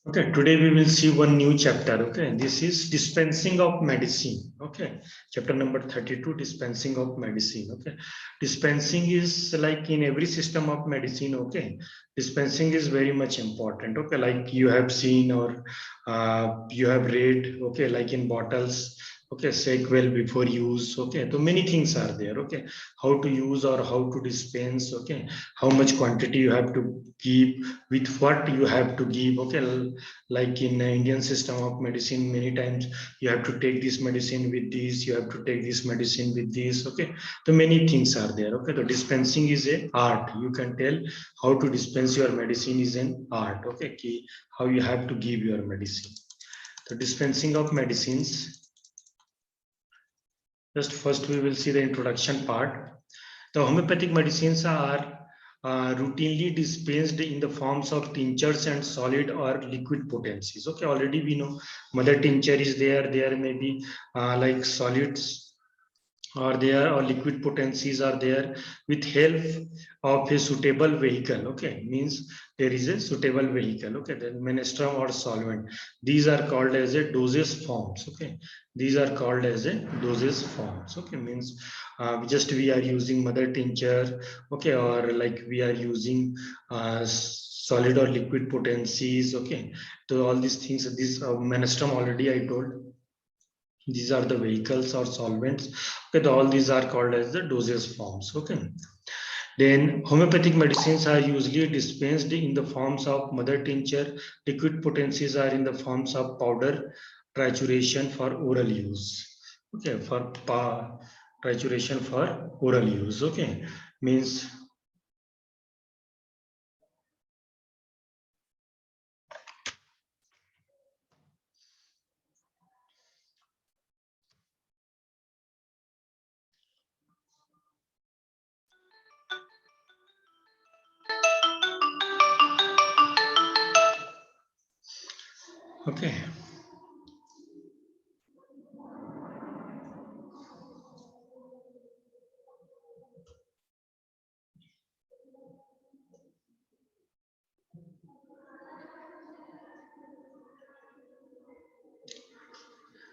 Okay, today we will see one new chapter. Okay, this is dispensing of medicine. Okay, chapter number 32, dispensing of medicine. Okay, dispensing is like in every system of medicine. Okay, dispensing is very much important. Okay, like you have seen or you have read. Okay, like in bottles. Okay, shake well before use. Okay, so many things are there. Okay, how to use or how to dispense. Okay, how much quantity you have to give, with what you have to give. Okay, like in the Indian system of medicine, many times you have to take this medicine with this, you have to take this medicine with this. Okay, so many things are there. Okay, the dispensing is a art. You can tell how to dispense your medicine is an art. Okay, how you have to give your medicine. The dispensing of medicines. Just first we will see the introduction part. The homeopathic medicines are routinely dispensed in the forms of tinctures and solid or liquid potencies. Okay, already we know mother tincture is there. There may be like solids are there or liquid potencies are there with help of a suitable vehicle. Okay, means there is a suitable vehicle. Okay, then menstruum or solvent, these are called as a dosage forms. Okay, these are called as a dosage forms. Okay, means just we are using mother tincture. Okay, or like we are using solid or liquid potencies. Okay, so all these things, this menstruum already I told, these are the vehicles or solvents. Okay, all these are called as the dosage forms. Okay, then homeopathic medicines are usually dispensed in the forms of mother tincture. Liquid potencies are in the forms of powder trituration for oral use. Okay, for trituration for oral use. Okay, means okay.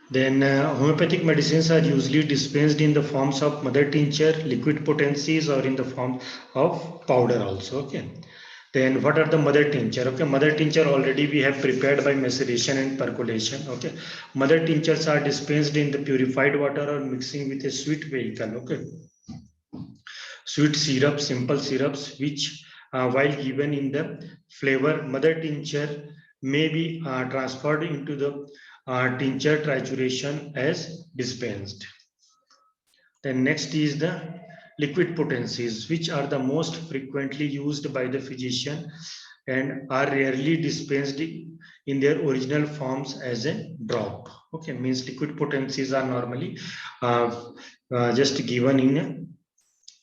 Then homeopathic medicines are usually dispensed in the forms of mother tincture, liquid potencies, or in the form of powder also. Okay. Then what are the mother tincture? Okay, mother tincture already we have prepared by maceration and percolation. Okay, mother tinctures are dispensed in the purified water or mixing with a sweet vehicle. Okay, sweet syrup, simple syrups, which while given in the flavor, mother tincture may be transferred into the tincture trituration as dispensed. Then next is the liquid potencies, which are the most frequently used by the physician and are rarely dispensed in their original forms as a drop. Okay, means liquid potencies are normally uh, just given in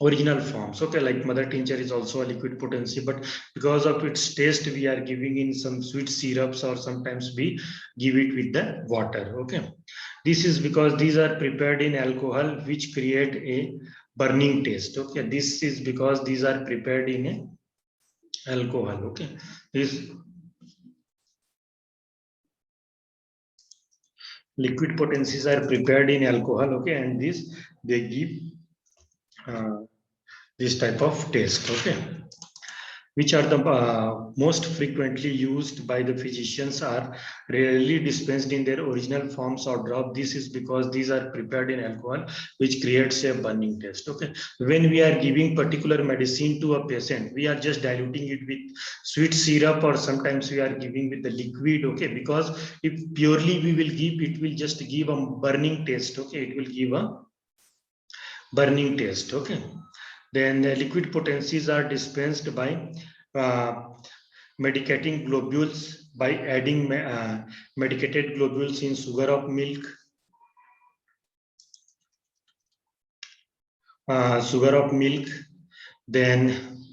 original forms. Okay, like mother tincture is also a liquid potency, but because of its taste we are giving in some sweet syrups or sometimes we give it with the water. Okay, this is because these are prepared in alcohol which create a burning taste. Okay, this is because these are prepared in a alcohol. Okay, this liquid potencies are prepared in alcohol. Okay, and this they give uh, this type of taste. Okay, which are the most frequently used by the physicians are rarely dispensed in their original forms or drop. This is because these are prepared in alcohol which creates a burning taste. Okay, when we are giving particular medicine to a patient, we are just diluting it with sweet syrup or sometimes we are giving with the liquid. Okay, because if purely we will give, it will just give a burning taste. Okay, it will give a burning taste. Okay, then the liquid potencies are dispensed by uh, medicating globules by adding medicated globules in sugar of milk, sugar of milk. Then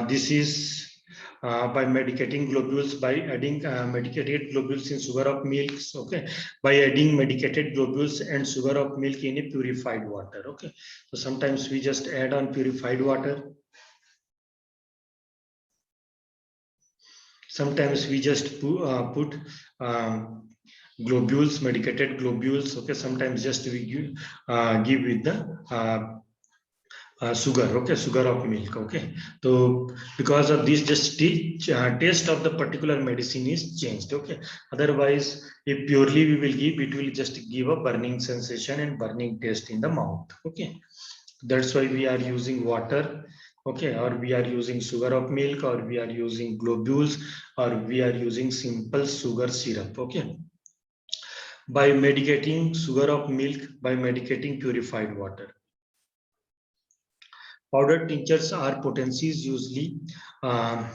this is by medicating globules by adding medicated globules in sugar of milks. Okay, by adding medicated globules and sugar of milk in a purified water. Okay, so sometimes we just add on purified water. sometimes we just put globules, medicated globules. Okay, sometimes just we give with the sugar. Okay, sugar of milk. Okay, so because of this, just taste of the particular medicine is changed. Okay, otherwise if purely we will give, it will just give a burning sensation and burning taste in the mouth. Okay, that's why we are using water. Okay, or we are using sugar of milk, or we are using globules, or we are using simple sugar syrup. Okay, by medicating sugar of milk, by medicating purified water. Powdered tinctures are potencies uh,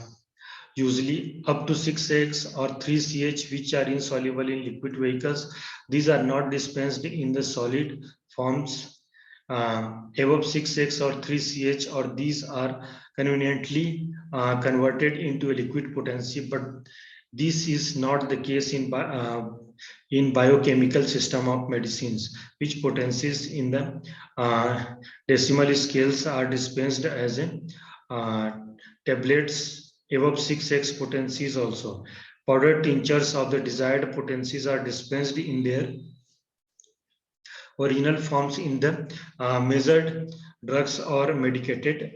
usually up to 6x or 3CH, which are insoluble in liquid vehicles. These are not dispensed in the solid forms above 6x or 3CH, or these are conveniently converted into a liquid potency, but this is not the case in biochemical system of medicines, which potencies in the decimal scales are dispensed as a uh, tablets above 6x potencies also. Powdered tinctures of the desired potencies are dispensed in their original forms in the measured drugs or medicated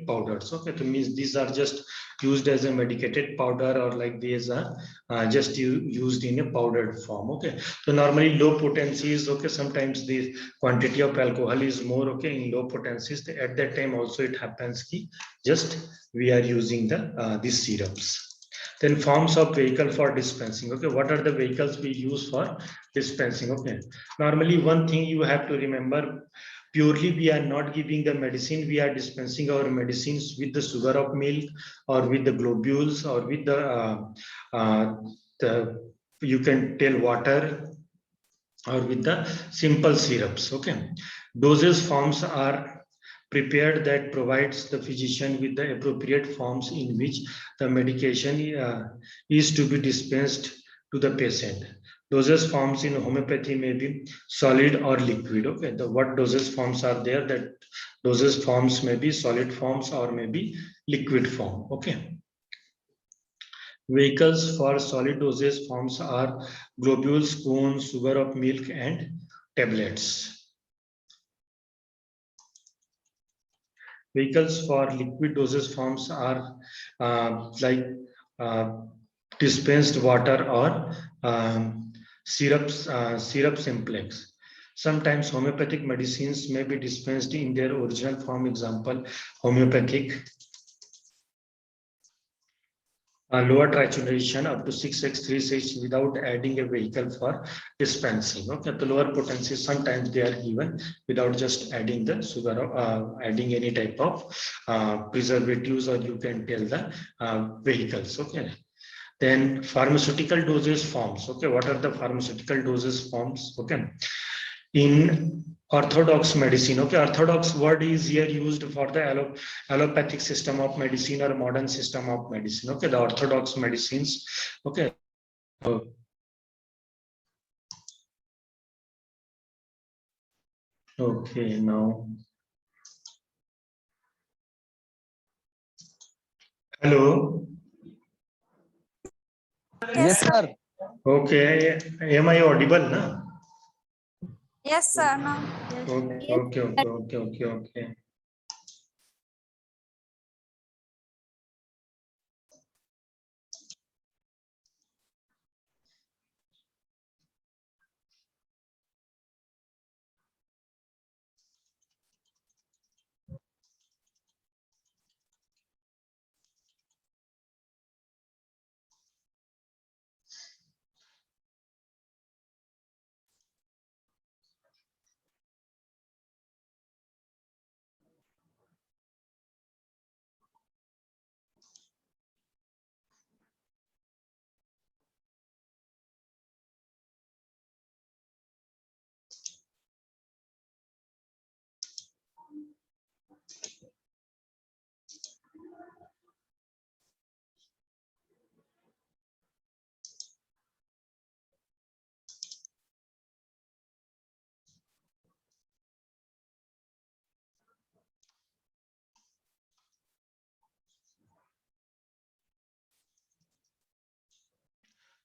powders. Okay, so means these are just used as a medicated powder, or like these are just used in a powdered form. Okay, so normally low potencies. Okay, sometimes the quantity of alcohol is more. Okay, in low potencies, at that time also it happens ki just we are using these syrups. Then forms of vehicle for dispensing. Okay, what are the vehicles we use for dispensing? Okay, normally one thing you have to remember, purely we are not giving the medicine, we are dispensing our medicines with the sugar of milk, or with the globules, or with uh, the you can tell water, or with the simple syrups. Okay, dosage forms are prepared that provides the physician with the appropriate forms in which the medication is to be dispensed to the patient. Dosage forms in homeopathy may be solid or liquid. Okay, the what dosage forms are there? That dosage forms may be solid forms or may be liquid form. Okay, vehicles for solid dosage forms are globules, cones, sugar of milk, and tablets. Vehicles for liquid dosage forms are like uh, dispensed water, or syrup simplex. Sometimes homeopathic medicines may be dispensed in their original form. Example, homeopathic lower trituration up to 6x3 without adding a vehicle for dispensing. Okay, the lower potencies sometimes they are given without just adding the sugar, adding any type of preservatives, or you can tell the vehicles. Okay, then pharmaceutical dosage forms. Okay, what are the pharmaceutical dosage forms? Okay, in orthodox medicine. Okay, orthodox word is here used for the allopathic system of medicine or modern system of medicine. Okay, the orthodox medicines. Okay, okay, now hello. Yes, Yes, sir. sir. Okay, am I audible na? Yes, sir. No. Okay, okay, okay, okay, okay, okay.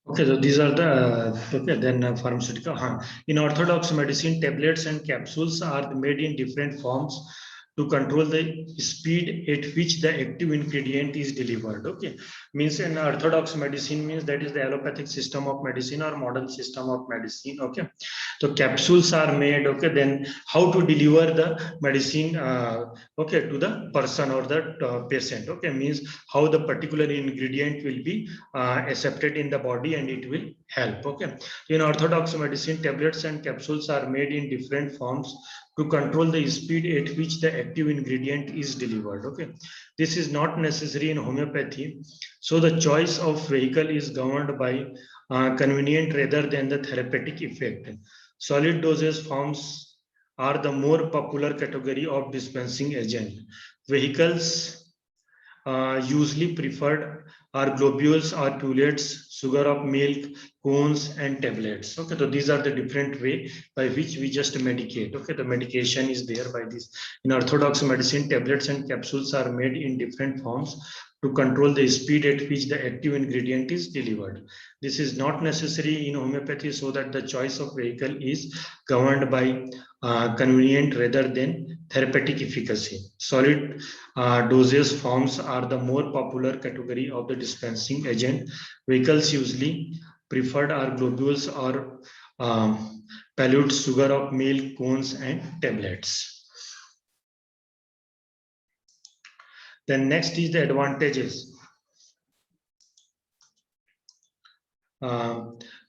Okay, so these are the okay. Then pharmaceutical. In orthodox medicine, tablets and capsules are made in different forms to control the speed at which the active ingredient is delivered. Okay, means in orthodox medicine means that is the allopathic system of medicine or modern system of medicine. Okay, so capsules are made. Okay, then how to deliver the medicine? Okay, to the person or the patient. Okay, means how the particular ingredient will be accepted in the body and it will help. Okay, in orthodox medicine, tablets and capsules are made in different forms to control the speed at which the active ingredient is delivered. Okay, this is not necessary in homeopathy, so the choice of vehicle is governed by convenient rather than the therapeutic effect. Solid dosage forms are the more popular category of dispensing agent. Vehicles usually preferred are globules or pullets, sugar of milk, cones, and tablets. Okay, so these are the different way by which we just medicate. Okay, the medication is there by this. In orthodox medicine, tablets and capsules are made in different forms to control the speed at which the active ingredient is delivered. This is not necessary in homeopathy, so that the choice of vehicle is governed by convenient rather than therapeutic efficacy. Solid dosage forms are the more popular category of the dispensing agent. Vehicles usually preferred are globules or pellets, sugar of milk, cones, and tablets. Then next is the advantages.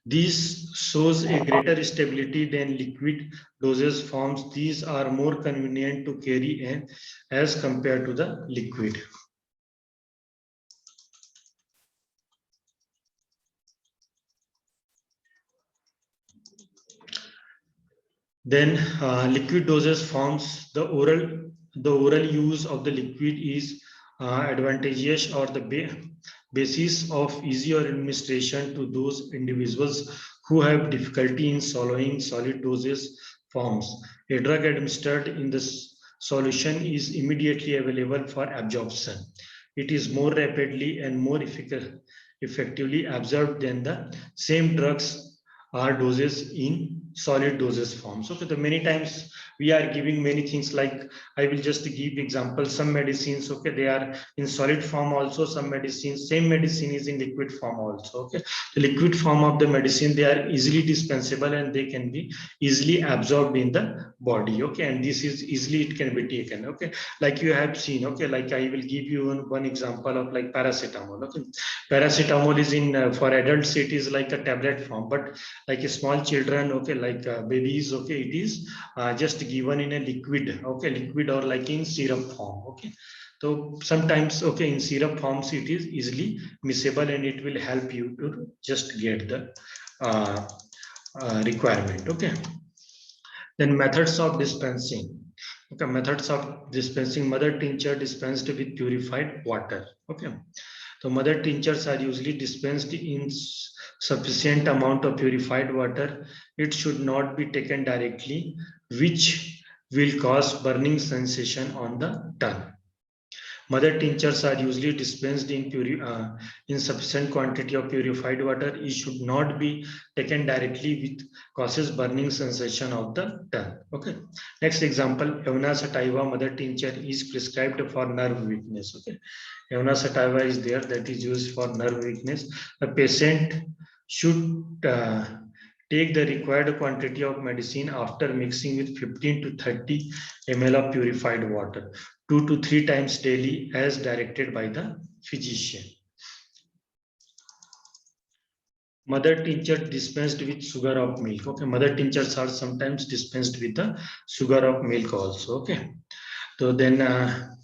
This shows a greater stability than liquid dosage forms. These are more convenient to carry and as compared to the liquid. Then liquid dosage forms, the oral use of the liquid is advantageous or the basis of easier administration to those individuals who have difficulty in swallowing solid dosage forms. A drug administered in this solution is immediately available for absorption. It is more rapidly and more effectively absorbed than the same drugs are doses in solid doses forms. Okay, the many times we are giving many things, like I will just give example, some medicines, okay, they are in solid form also, some medicines, same medicine is in liquid form also. Okay, the liquid form of the medicine, they are easily dispensable and they can be easily absorbed in the body. Okay, and this is easily it can be taken. Okay, like you have seen. Okay, like I will give you one example of like paracetamol. Okay, paracetamol is in for adults it is like a tablet form, but like a small children, okay, like babies, okay, it is just given in a liquid. Okay, liquid or like in syrup form. Okay, so sometimes, okay, in syrup forms it is easily miscible and it will help you to just get the uh, requirement. Okay, then methods of dispensing. Okay, methods of dispensing. Mother tincture dispensed with purified water. Okay, so mother tinctures are usually dispensed in sufficient amount of purified water. It should not be taken directly, which will cause burning sensation on the tongue. Mother tinctures are usually dispensed in sufficient quantity of purified water. It should not be taken directly, with causes burning sensation of the tongue. Okay. Next example, Evna sativa mother tincture is prescribed for nerve weakness. Okay. Evna sativa is there, that is used for nerve weakness. The patient should take the required quantity of medicine after mixing with 15 to 30 ml of purified water 2 to 3 times daily as directed by the physician. Mother tincture dispensed with sugar of milk. Okay, mother tinctures are sometimes dispensed with the sugar of milk also. Okay, so then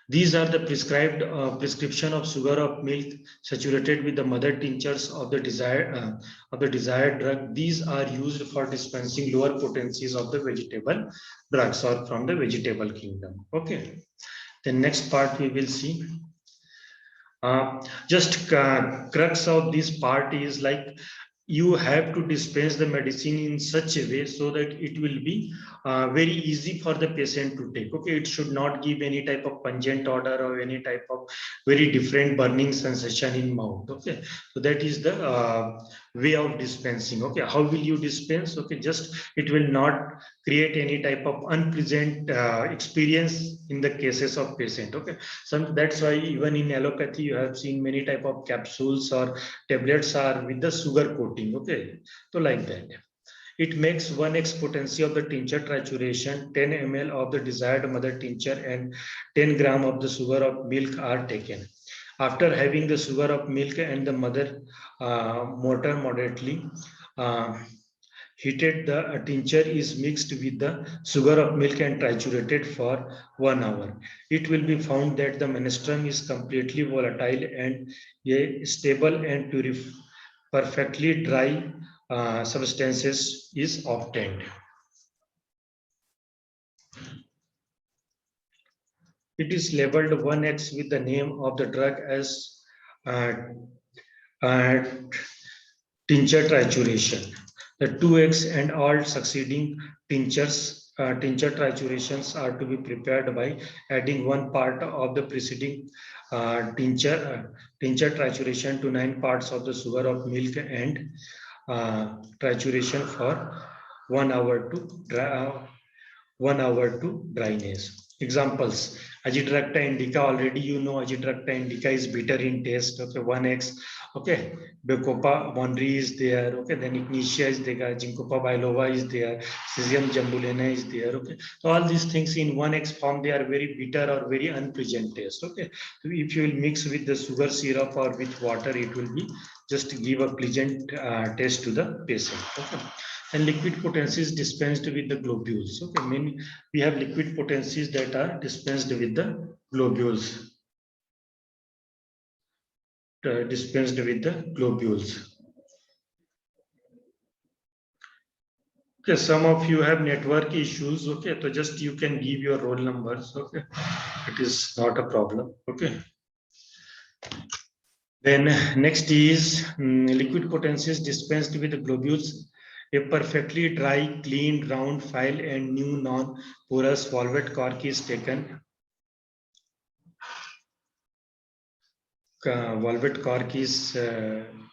these are the prescribed prescription of sugar of milk saturated with the mother tinctures of the desired drug. These are used for dispensing lower potencies of the vegetable drugs or from the vegetable kingdom. Okay, the next part we will see. Just crux of this part is like you have to dispense the medicine in such a way so that it will be very easy for the patient to take. Okay, it should not give any type of pungent odor or any type of very different burning sensation in mouth. Okay, so that is the way of dispensing. Okay, how will you dispense? Okay, just it will not create any type of unpleasant experience in the cases of patient. Okay, so that's why even in allopathy you have seen many type of capsules or tablets are with the sugar coating. Okay, so like that. It makes 1x potency of the tincture trituration, 10 ml of the desired mother tincture, and 10 gram of the sugar of milk are taken. After having the sugar of milk and the mother mortar moderately heated, the tincture is mixed with the sugar of milk and triturated for 1 hour. It will be found that the menstruum is completely volatile and a stable and perfectly dry substances is obtained. It is labeled 1x with the name of the drug as uh, uh, tincture trituration. The 2x and all succeeding tincture triturations are to be prepared by adding one part of the preceding tincture trituration to 9 parts of the sugar of milk and trituration for 1 hour to 1 hour to dryness. Examples: Agidracta indica. Already you know Agidracta indica is bitter in taste. Okay, 1x. Okay, Bacopa monri is there. Okay, then Ignitia is there. Ginkgopa biloba is there. Cesium jambulena is there. Okay, so all these things in 1x form, they are very bitter or very unpleasant taste. Okay, so if you will mix with the sugar syrup or with water, it will be just give a pleasant taste to the patient. Okay. And liquid potencies dispensed with the globules. Okay, we have liquid potencies that are dispensed with the globules. Dispensed with the globules. Okay, some of you have network issues. Okay, so just you can give your roll numbers. Okay, it is not a problem. Okay. Then next is liquid potencies dispensed with the globules. A perfectly dry, clean, round file and new non-porous volvet cork is taken. Volvet cork is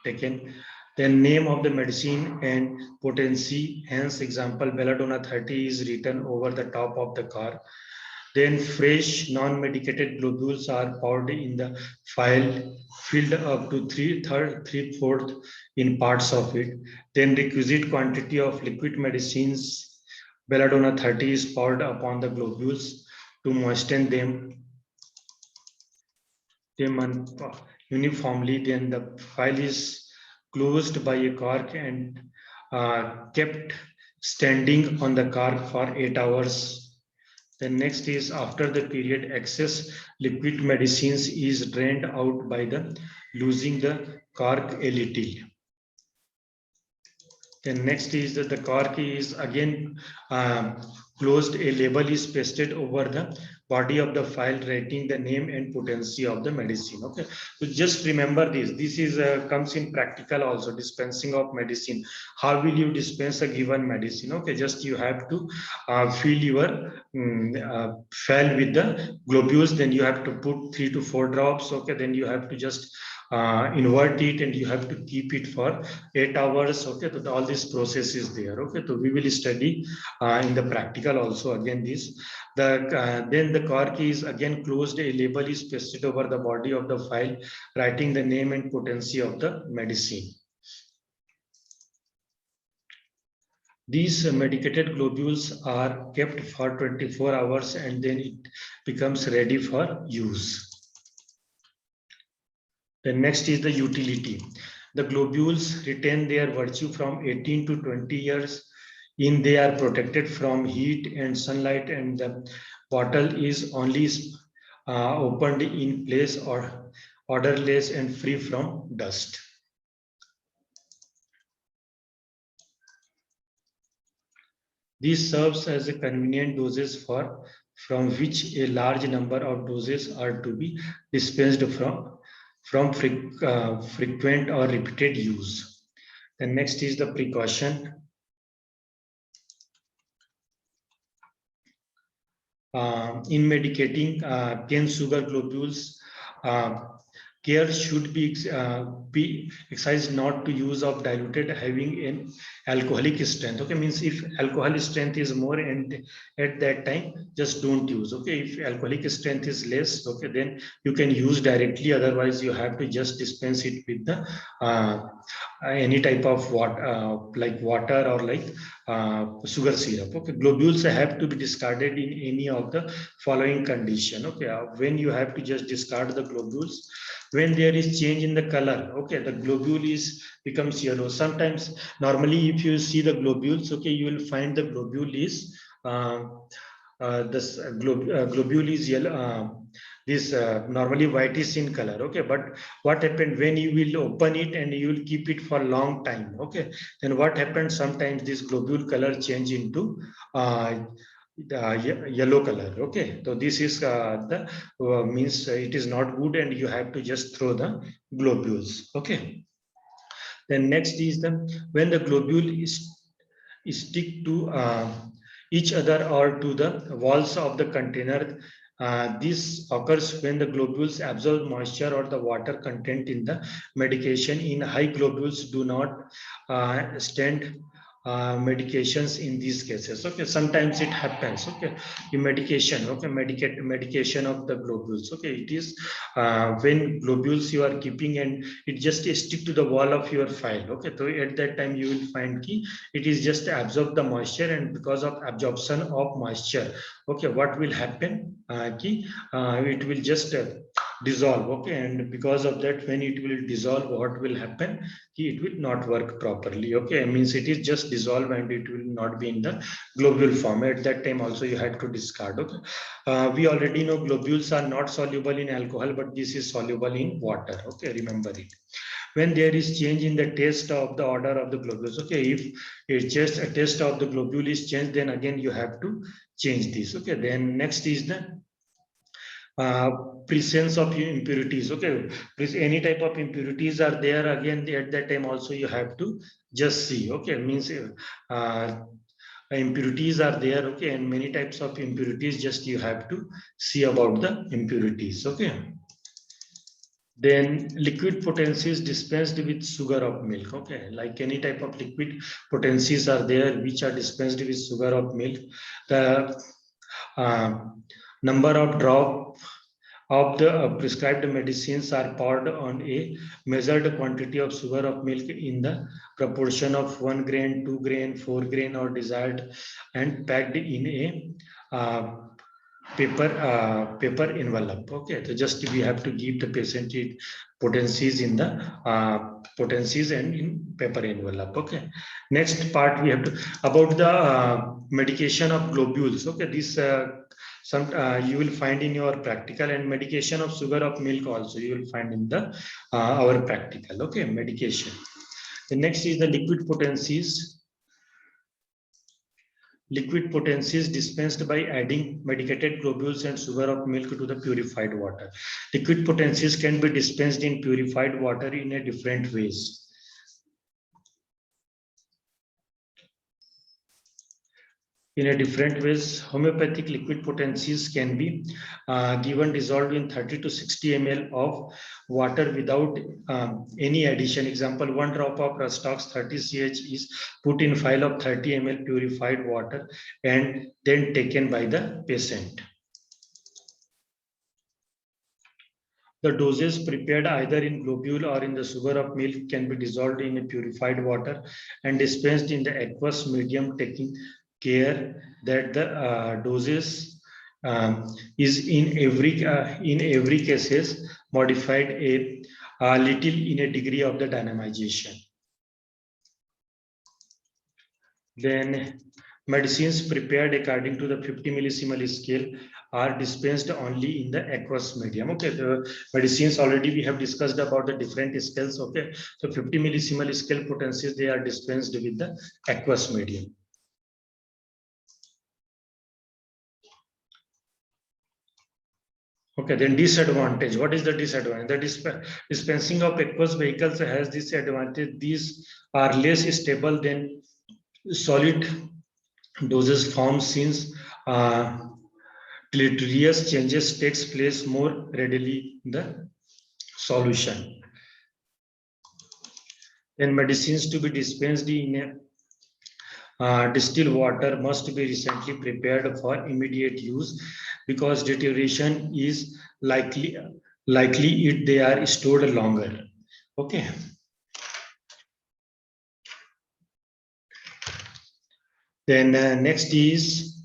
taken. Then name of the medicine and potency, hence example belladonna 30 is written over the top of the cork. Then fresh non-medicated globules are poured in the file, filled up to 3/4 in parts of it. Then requisite quantity of liquid medicines, belladonna 30 is poured upon the globules to moisten them uniformly. Then the file is closed by a cork and kept standing on the cork for 8 hours. Then next is after the period, excess liquid medicines is drained out by the losing the cork a little. Then next is that the cork is again closed. A label is pasted over the body of the file writing the name and potency of the medicine. Okay, so just remember this. This is comes in practical also, dispensing of medicine. How will you dispense a given medicine? Okay, just you have to fill your file with the globules. Then you have to put 3 to 4 drops. Okay, then you have to just invert it and you have to keep it for 8 hours. Okay, so all this process is there. Okay, so we will study in the practical also again this. Then the cork is again closed. A label is pasted over the body of the file writing the name and potency of the medicine. These medicated globules are kept for 24 hours and then it becomes ready for use. The next is the utility. The globules retain their virtue from 18 to 20 years. They are protected from heat and sunlight, and the bottle is only opened in place or odorless and free from dust. This serves as a convenient doses from which a large number of doses are to be dispensed from frequent or repeated use. Then next is the precaution. In medicating cane sugar globules, care should be exercised not to use of diluted having an alcoholic strength. Okay, means if alcohol strength is more and at that time just don't use. Okay, if alcoholic strength is less, okay, then you can use directly. Otherwise, you have to just dispense it with the any type of water, like water or like sugar syrup. Okay, globules have to be discarded in any of the following condition. Okay, when you have to just discard the globules, when there is change in the color. Okay, the globule is becomes yellow. Sometimes normally if you see the globules, okay, you will find the globule is globule is yellow. This normally whitish in color. Okay, but what happened when you will open it and you will keep it for a long time? Okay, then what happens, sometimes this globule color change into the yellow color. Okay, so this is the means it is not good and you have to just throw the globules. Okay, then next is the when the globule is stick to each other or to the walls of the container. This occurs when the globules absorb moisture or the water content in the medication. In high, globules do not stand medications in these cases. Okay, sometimes it happens. Okay, in medication. Okay, medication of the globules. Okay, it is when globules you are keeping and it just stick to the wall of your file. Okay, so at that time you will find key it is just absorb the moisture, and because of absorption of moisture, okay, what will happen, it will just dissolve. Okay, and because of that, when it will dissolve, what will happen, it will not work properly. Okay, means it is just dissolve and it will not be in the globule form. At that time also you had to discard. Okay, we already know globules are not soluble in alcohol, but this is soluble in water. Okay, remember it. When there is change in the taste of the order of the globules. Okay, if it's just a taste of the globule is changed, then again you have to change this. Okay, then next is the uh, presence of impurities. Okay, any type of impurities are there, again at that time also you have to just see. Okay, means impurities are there. Okay, and many types of impurities, just you have to see about the impurities. Okay, then liquid potencies dispensed with sugar of milk. Okay, like any type of liquid potencies are there which are dispensed with sugar of milk. The uh, number of drop of the prescribed medicines are poured on a measured quantity of sugar of milk in the proportion of 1 grain, 2 grain, 4 grain or desired, and packed in a paper envelope. Okay, so just we have to give the percentage potencies in the potencies and in paper envelope. Okay, next part we have to about the medication of globules. Okay, this some you will find in your practical, and medication of sugar of milk also you will find in the our practical. Okay, medication. The next is the liquid potencies. Liquid potencies dispensed by adding medicated globules and sugar of milk to the purified water. Liquid potencies can be dispensed in purified water in a different ways. In a different ways, homeopathic liquid potencies can be given dissolved in 30 to 60 ml of water without any addition. Example, 1 drop of Rustox 30 ch is put in vial of 30 ml purified water and then taken by the patient. The doses prepared either in globule or in the sugar of milk can be dissolved in a purified water and dispensed in the aqueous medium, taking care that the doses is in every cases modified a little in a degree of the dynamization. Then medicines prepared according to the 50 millisiemel scale are dispensed only in the aqueous medium. Okay, the medicines already we have discussed about the different scales. Okay, so 50 millisiemel scale potencies, they are dispensed with the aqueous medium. Okay, then disadvantage. What is the disadvantage? The dispensing of aqueous vehicles has this advantage. These are less stable than solid doses formed since deleterious changes takes place more readily in the solution. Then medicines to be dispensed in distilled water must be recently prepared for immediate use because deterioration is likely if they are stored longer. Okay. Then next is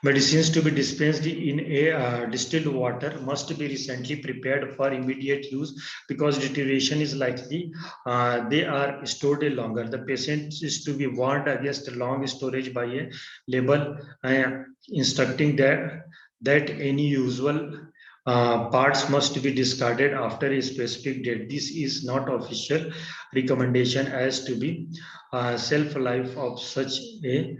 medicines to be dispensed in a distilled water must be recently prepared for immediate use because deterioration is likely they are stored longer. The patient is to be warned against long storage by a label instructing that any usual parts must be discarded after a specific date. This is not official recommendation as to be shelf life of such a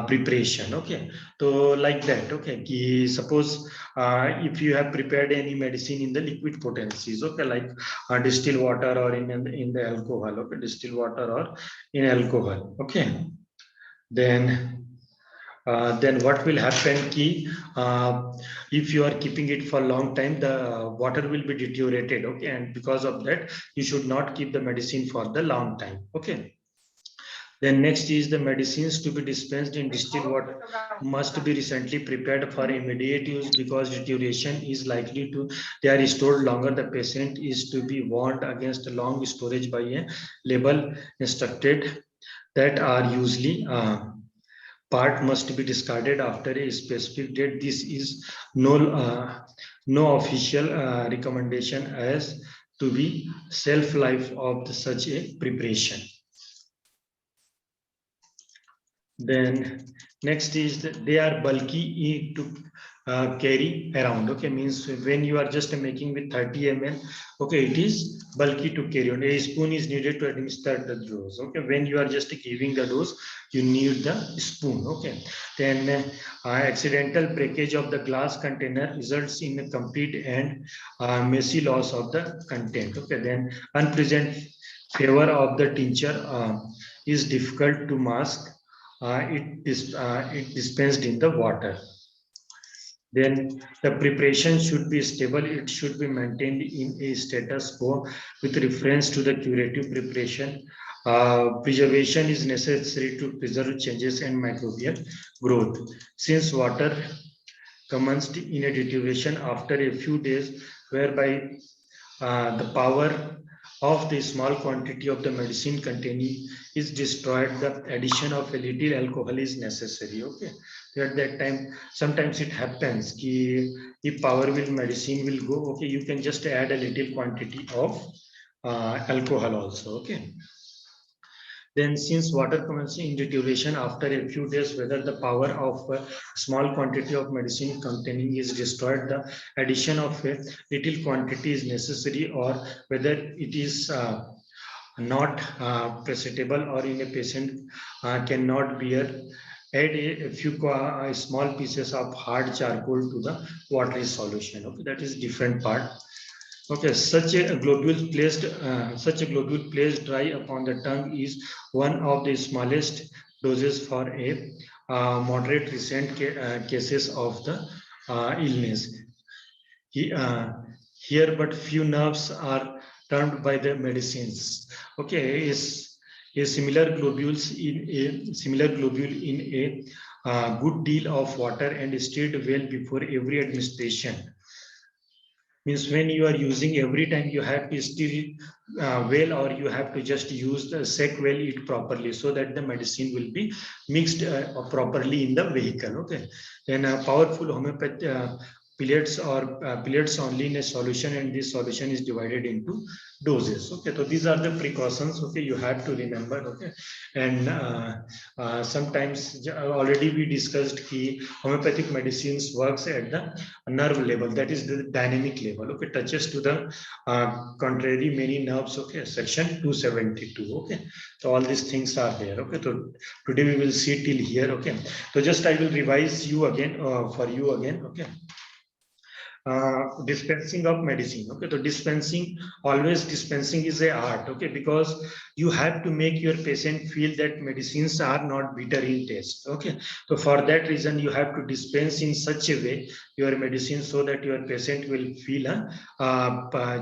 preparation. Okay, so like that. Okay, suppose if you have prepared any medicine in the liquid potencies, okay, like distilled water or in the alcohol, okay, distilled water or in alcohol, okay, then what will happen if you are keeping it for a long time, the water will be deteriorated. Okay, and because of that you should not keep the medicine for the long time. Okay, then next is the medicines to be dispensed in distilled water must be recently prepared for immediate use because deterioration is likely to they are stored longer. The patient is to be warned against long storage by a label instructed that are usually part must be discarded after a specific date. This is no official recommendation as to be shelf life of such a preparation. Then next is that they are bulky to carry around. Okay, means when you are just making with 30 ml, okay, it is bulky to carry on. A spoon is needed to administer the dose. Okay, when you are just giving the dose, you need the spoon. Okay, then accidental breakage of the glass container results in a complete and messy loss of the content. Okay, then unpleasant flavor of the tincture is difficult to mask. It dispensed in the water. Then the preparation should be stable. It should be maintained in a status quo with reference to the curative preparation. Preservation is necessary to preserve changes in microbial growth. Since water commenced in a deterioration after a few days, whereby the power of the small quantity of the medicine containing is destroyed, the addition of a little alcohol is necessary. Okay, so at that time sometimes it happens if power will medicine will go, okay, you can just add a little quantity of alcohol also. Okay, then since water commences in deterioration after a few days, whether the power of a small quantity of medicine containing is destroyed, the addition of a little quantity is necessary, or whether it is not presentable or in a patient cannot bear, add a few small pieces of hard charcoal to the watery solution. Okay, that is different part. Okay, such a globule placed dry upon the tongue is one of the smallest doses for a moderate recent cases of the illness. He, here, but few nerves are turned by the medicines. Okay, is a similar globule in a good deal of water and stirred well before every administration. Means when you are using, every time you have to stir well, or you have to just use the sec well it properly so that the medicine will be mixed properly in the vehicle. Okay, then a powerful homeopathy pellets or pellets only in a solution, and this solution is divided into doses. Okay, so these are the precautions. Okay, you have to remember. Okay, and sometimes already we discussed key homeopathic medicines works at the nerve level, that is the dynamic level. Okay, touches to the contrary many nerves. Okay, section 272. Okay, so all these things are there. Okay, so today we will see till here. Okay, so just I will revise you again for you again. Okay, dispensing of medicine. Okay, so always dispensing is a art. Okay, because you have to make your patient feel that medicines are not bitter in taste. Okay, so for that reason you have to dispense in such a way your medicine so that your patient will feel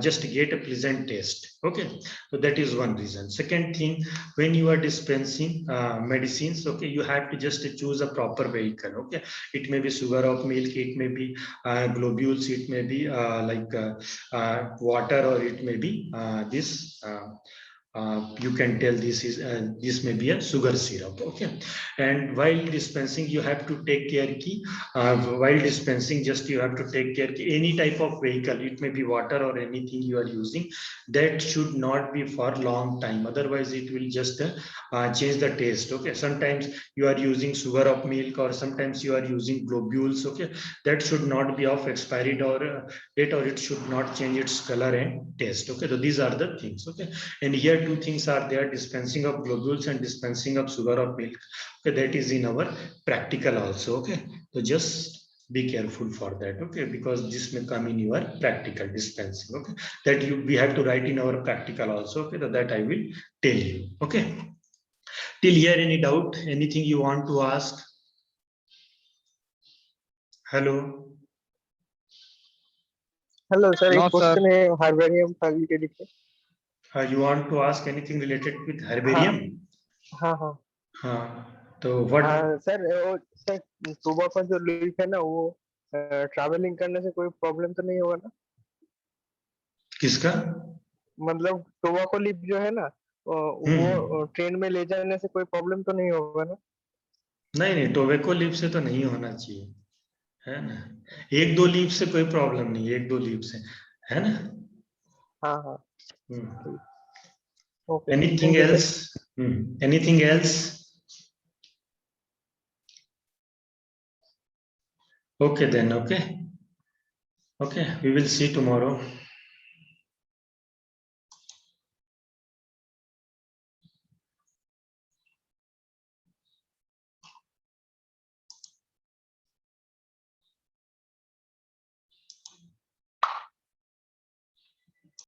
just get a pleasant taste. Okay, so that is one reason. Second thing, when you are dispensing medicines, okay, you have to just choose a proper vehicle. Okay, it may be sugar of milk, it may be globules, it may be water, or it may be this you can tell this may be a sugar syrup. Okay, and while dispensing you have to take care ki, while dispensing just you have to take care ki, any type of vehicle, it may be water or anything you are using, that should not be for long time, otherwise it will just change the taste. Okay, sometimes you are using sugar of milk, or sometimes you are using globules. Okay, that should not be of expired or date, or it should not change its color and taste. Okay, so these are the things. Okay, and here two things are there, dispensing of globules and dispensing of sugar of milk. Okay, that is in our practical also. Okay, so just be careful for that. Okay, because this may come in your practical dispensing. Okay, that we have to write in our practical also. Okay, so that I will tell you. Okay, till here any doubt, anything you want to ask? Hello. Hello sir, एक No, sir. Question है herbarium file के लिए। You want to ask anything related with herbarium? हाँ हाँ हाँ, तो what? Sir, sir सुबह का जो लीफ है ना, वो ट्रैवलिंग करने से कोई प्रॉब्लम तो नहीं होगा ना? किसका? मतलब टोबैको लीफ जो है ना, वो ट्रेन में ले जाने से कोई प्रॉब्लम तो नहीं होगा ना? नहीं नहीं, टोबैको लीफ से तो नहीं होना चाहिए, है ना। एक दो लीफ से कोई प्रॉब्लम नहीं, एक दो लीफ से, है ना। हाँ हाँ, okay. Anything else? Anything else? Okay then. Okay, we will see tomorrow.